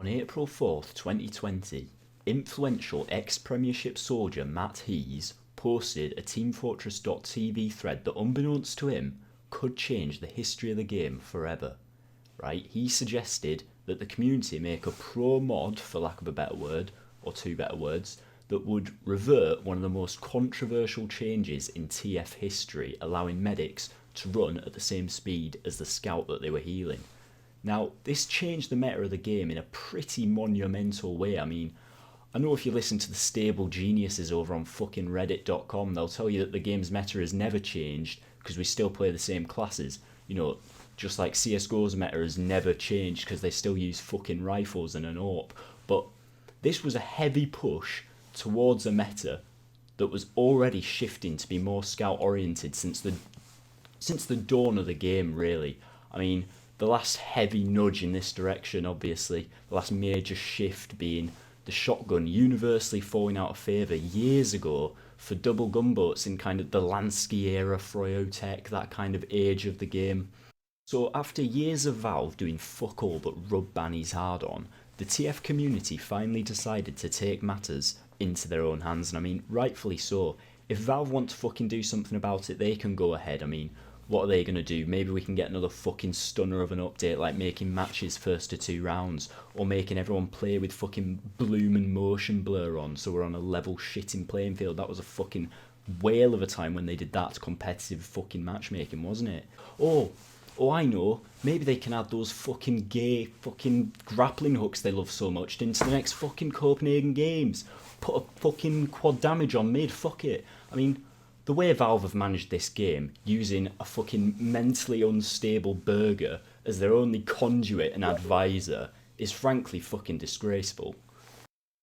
On April 4th, 2020, influential ex-Premiership soldier Matt Pwease posted a TeamFortress.tv thread that, unbeknownst to him, could change the history of the game forever. Right? He suggested that the community make a pro mod, for lack of a better word, or two better words, that would revert one of the most controversial changes in TF history, allowing medics to run at the same speed as the scout that they were healing. Now, this changed the meta of the game in a pretty monumental way. I mean, I know if you listen to the stable geniuses over on fucking reddit.com, they'll tell you that the game's meta has never changed because we still play the same classes. You know, just like CSGO's meta has never changed because they still use fucking rifles and an AWP. But this was a heavy push towards a meta that was already shifting to be more scout oriented since the dawn of the game, really. I mean, the last heavy nudge in this direction, obviously, the last major shift being the shotgun universally falling out of favour years ago for double gunboats in kind of the Lansky era, Froyotech, that kind of age of the game. So after years of Valve doing fuck all but rub Banny's hard on, the TF community finally decided to take matters into their own hands, and I mean, rightfully so. If Valve want to fucking do something about it, they can go ahead. I mean, what are they going to do? Maybe we can get another fucking stunner of an update, like making matches first to 2 rounds, or making everyone play with fucking bloom and motion blur on, so we're on a level shitting playing field. That was a fucking whale of a time when they did that competitive fucking matchmaking, wasn't it? Oh, I know. Maybe they can add those fucking gay fucking grappling hooks they love so much into the next fucking Copenhagen Games. Put a fucking quad damage on mid, fuck it. I mean, the way Valve have managed this game, using a fucking mentally unstable burger as their only conduit and advisor, is frankly fucking disgraceful.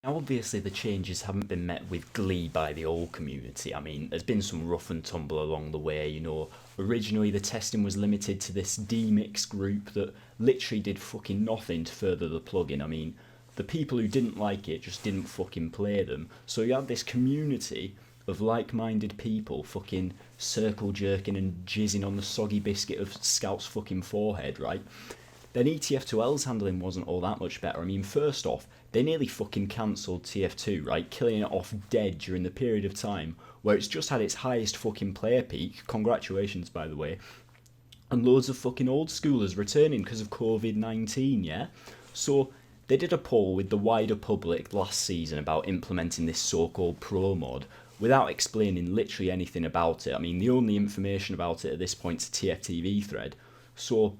Now, obviously, the changes haven't been met with glee by the old community. I mean, there's been some rough and tumble along the way, you know. Originally, the testing was limited to this D-Mix group that literally did fucking nothing to further the plugin. I mean, the people who didn't like it just didn't fucking play them. So you had this community of like-minded people fucking circle jerking and jizzing on the soggy biscuit of Scout's fucking forehead, right? Then ETF2L's handling wasn't all that much better. I mean, first off, they nearly fucking cancelled TF2, right? Killing it off dead during the period of time where it's just had its highest fucking player peak. Congratulations, by the way. And loads of fucking old schoolers returning because of COVID-19, yeah? So they did a poll with the wider public last season about implementing this so-called pro mod without explaining literally anything about it. I mean, the only information about it at this point is a TFTV thread. So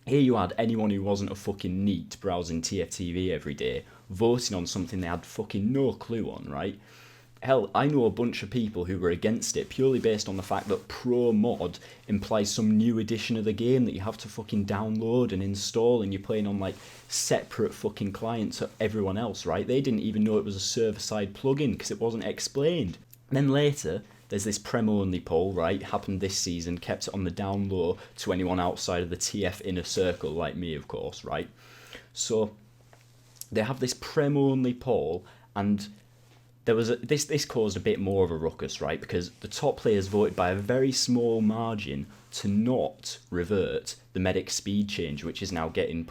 here you had anyone who wasn't a fucking neat browsing TFTV every day voting on something they had fucking no clue on, right? Hell, I know a bunch of people who were against it purely based on the fact that pro mod implies some new edition of the game that you have to fucking download and install, and you're playing on like separate fucking clients to everyone else, right? They didn't even know it was a server-side plugin because it wasn't explained. And then later, there's this Prem-only poll, right? Happened this season, kept it on the down low to anyone outside of the TF inner circle, like me, of course, right? So they have this Prem-only poll, and there was this caused a bit more of a ruckus, right? Because the top players voted by a very small margin to not revert the medic speed change, which is now getting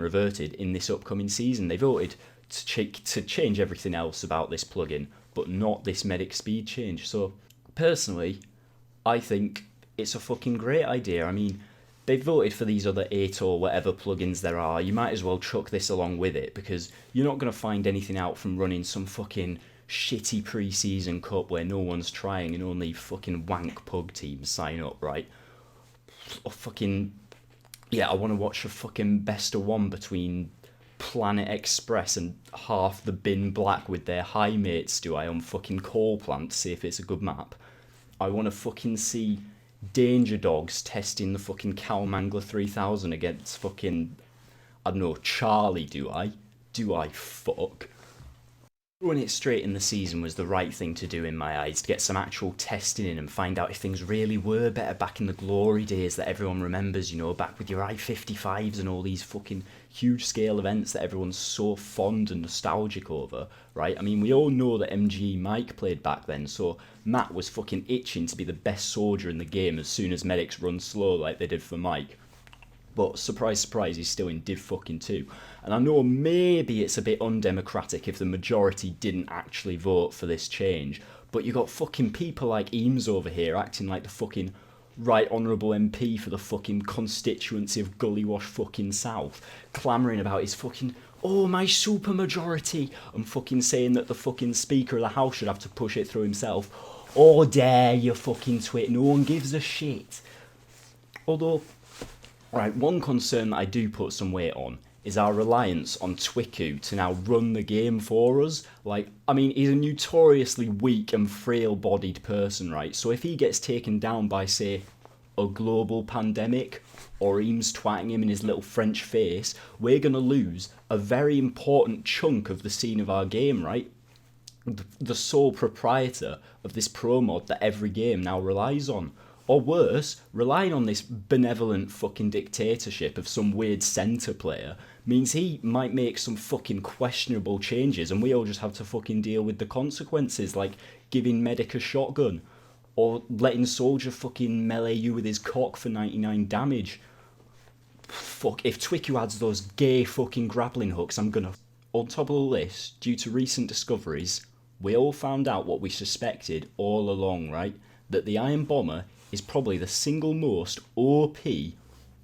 reverted in this upcoming season. They voted to change everything else about this plugin, but not this medic speed change. So personally, I think it's a fucking great idea. I mean, they voted for these other 8 or whatever plugins there are. You might as well chuck this along with it, because you're not going to find anything out from running some fucking shitty pre-season cup where no one's trying and only fucking wank pug teams sign up, right? Or fucking, yeah, I want to watch a fucking best of one between Planet Express and half the Bin Black with their high mates, do I, on fucking Coal Plant to see if it's a good map. I want to fucking see Danger Dogs testing the fucking Calmangler 3000 against fucking, I don't know, Charlie, do I? Do I fuck? Throwing it straight in the season was the right thing to do in my eyes, to get some actual testing in and find out if things really were better back in the glory days that everyone remembers, you know, back with your I-55s and all these fucking huge scale events that everyone's so fond and nostalgic over, right? I mean, we all know that MG Mike played back then, so Matt was fucking itching to be the best soldier in the game as soon as medics run slow like they did for Mike. But surprise, surprise, he's still in Div fucking 2. And I know maybe it's a bit undemocratic if the majority didn't actually vote for this change, but you got fucking people like Eames over here acting like the fucking right honourable MP for the fucking constituency of Gullywash fucking South, clamouring about his fucking, oh, my supermajority, and fucking saying that the fucking Speaker of the House should have to push it through himself. Oh, dare you fucking twit, no one gives a shit. Although, right, one concern that I do put some weight on is our reliance on Twiku to now run the game for us. Like, I mean, he's a notoriously weak and frail-bodied person, right? So if he gets taken down by, say, a global pandemic, or Eames twatting him in his little French face, we're going to lose a very important chunk of the scene of our game, right? The sole proprietor of this pro mod that every game now relies on. Or worse, relying on this benevolent fucking dictatorship of some weird centre player means he might make some fucking questionable changes and we all just have to fucking deal with the consequences, like giving Medic a shotgun or letting Soldier fucking melee you with his cock for 99 damage. Fuck, if Twiku adds those gay fucking grappling hooks, I'm gonna... On top of the list, due to recent discoveries, we all found out what we suspected all along, right? That the Iron Bomber is probably the single most OP,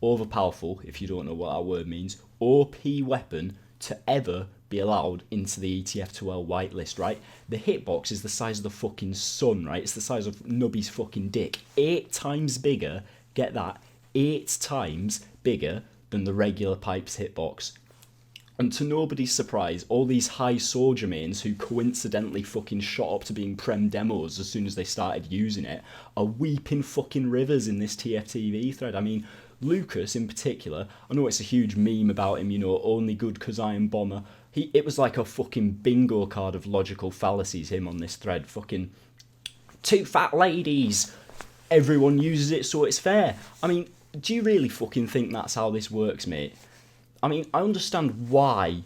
overpowerful, if you don't know what that word means, OP weapon to ever be allowed into the TF2L whitelist, right? The hitbox is the size of the fucking sun, right? It's the size of Nubby's fucking dick. 8 times bigger, get that, 8 times bigger than the regular Pipe's hitbox. And to nobody's surprise, all these high soldier mains who coincidentally fucking shot up to being prem demos as soon as they started using it are weeping fucking rivers in this TFTV thread. I mean, Lucas in particular, I know it's a huge meme about him, you know, only good 'cause Iron Bomber. It was like a fucking bingo card of logical fallacies, him on this thread. Fucking 2 fat ladies. Everyone uses it, so it's fair. I mean, do you really fucking think that's how this works, mate? I mean, I understand why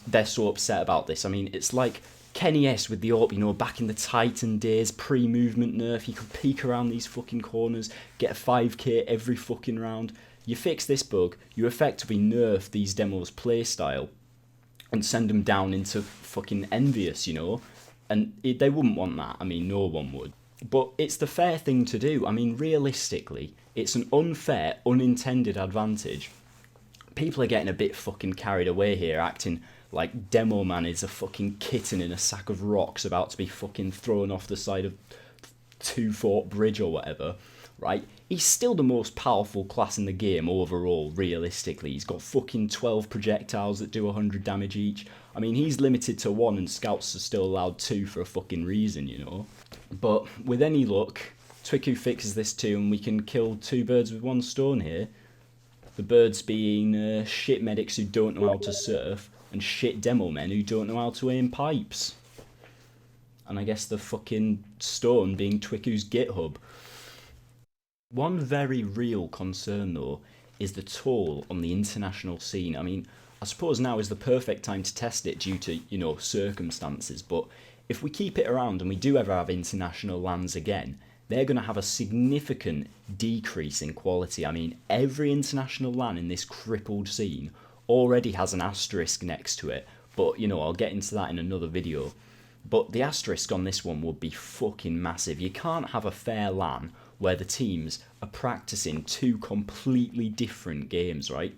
they're so upset about this. I mean, it's like Kenny S with the AWP, you know, back in the Titan days, pre-movement nerf, he could peek around these fucking corners, get a 5k every fucking round. You fix this bug, you effectively nerf these demos' playstyle and send them down into fucking Envious, you know? And they wouldn't want that. I mean, no one would. But it's the fair thing to do. I mean, realistically, it's an unfair, unintended advantage. People are getting a bit fucking carried away here, acting like Demo Man is a fucking kitten in a sack of rocks about to be fucking thrown off the side of Two Fort Bridge or whatever, right? He's still the most powerful class in the game overall, realistically. He's got fucking 12 projectiles that do 100 damage each. I mean, he's limited to 1 and scouts are still allowed 2 for a fucking reason, you know? But with any luck, Twiku fixes this too and we can kill 2 birds with 1 stone here. The birds being shit medics who don't know how to surf and shit demo men who don't know how to aim pipes. And I guess the fucking stone being Twiku's GitHub. One very real concern though is the toll on the international scene. I mean, I suppose now is the perfect time to test it due to, you know, circumstances, but if we keep it around and we do ever have international lands again, they're going to have a significant decrease in quality. I mean, every international LAN in this crippled scene already has an asterisk next to it, but, you know, I'll get into that in another video. But the asterisk on this one would be fucking massive. You can't have a fair LAN where the teams are practicing 2 completely different games, right?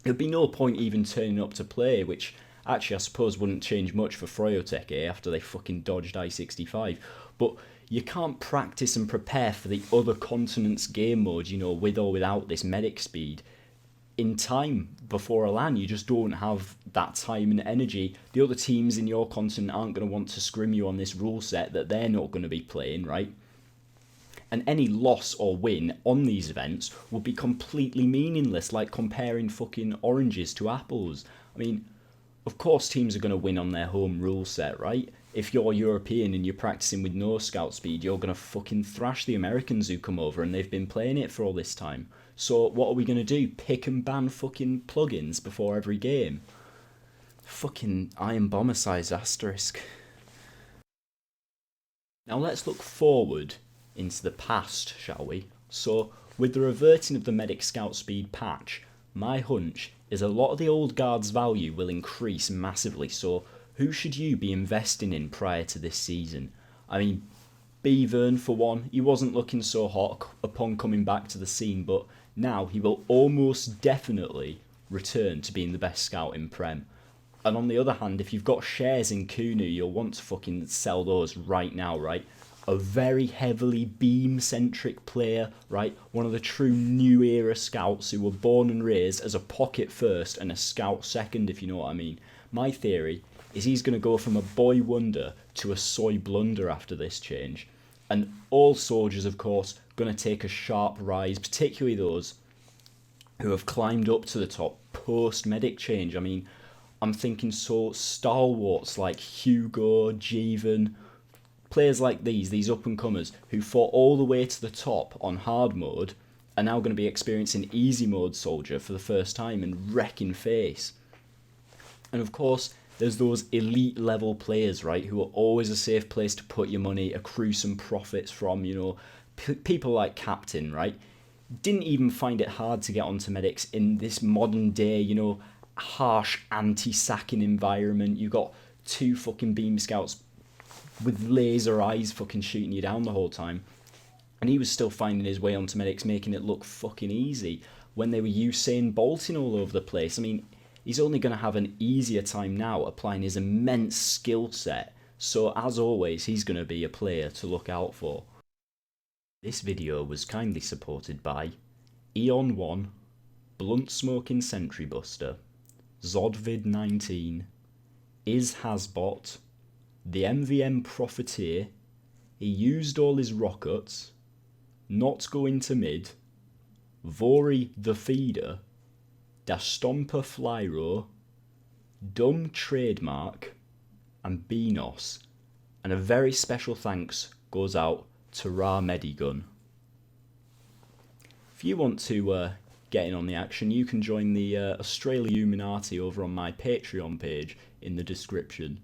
There'd be no point even turning up to play, which actually I suppose wouldn't change much for Froyotech after they fucking dodged I-65. But you can't practice and prepare for the other continent's game mode, you know, with or without this medic speed in time before a LAN. You just don't have that time and energy. The other teams in your continent aren't going to want to scrim you on this rule set that they're not going to be playing, right? And any loss or win on these events would be completely meaningless, like comparing fucking oranges to apples. I mean, of course teams are going to win on their home rule set, right? If you're European and you're practicing with no scout speed, you're going to fucking thrash the Americans who come over and they've been playing it for all this time. So what are we going to do? Pick and ban fucking plugins before every game? Fucking Iron Bomber size asterisk. Now let's look forward into the past, shall we? So with the reverting of the medic scout speed patch, My hunch is a lot of the old guard's value will increase massively, so who should you be investing in prior to this season? I mean, Beavern, for one, he wasn't looking so hot upon coming back to the scene, but now he will almost definitely return to being the best scout in Prem. And on the other hand, if you've got shares in Kunu, you'll want to fucking sell those right now, right? A very heavily beam-centric player, right? One of the true new era scouts who were born and raised as a pocket first and a scout second, if you know what I mean. My theory is he's going to go from a boy wonder to a soy blunder after this change. And all soldiers, of course, going to take a sharp rise, particularly those who have climbed up to the top post-medic change. I mean, I'm thinking so stalwarts like Hugo, Jeevan, players like these up-and-comers who fought all the way to the top on hard mode are now going to be experiencing easy mode soldier for the first time and wrecking face. And of course, there's those elite level players, right, who are always a safe place to put your money, accrue some profits from, you know, people like Captain, right? Didn't even find it hard to get onto medics in this modern day, you know, harsh anti-sacking environment. You got two fucking beam scouts with laser eyes fucking shooting you down the whole time. And he was still finding his way onto medics, making it look fucking easy when they were Usain Bolting all over the place. I mean, he's only going to have an easier time now applying his immense skill set. So as always, he's going to be a player to look out for. This video was kindly supported by Eon1, Blunt Smoking Sentry Buster, Zodvid19, IsHasBot, the MVM Profiteer, he used all his rockets, not going to mid, Vori the Feeder, Dastomper Flyro, Dumb Trademark, and Beanos. And a very special thanks goes out to Ra Medigun. If you want to get in on the action, you can join the Australia Illuminati over on my Patreon page in the description.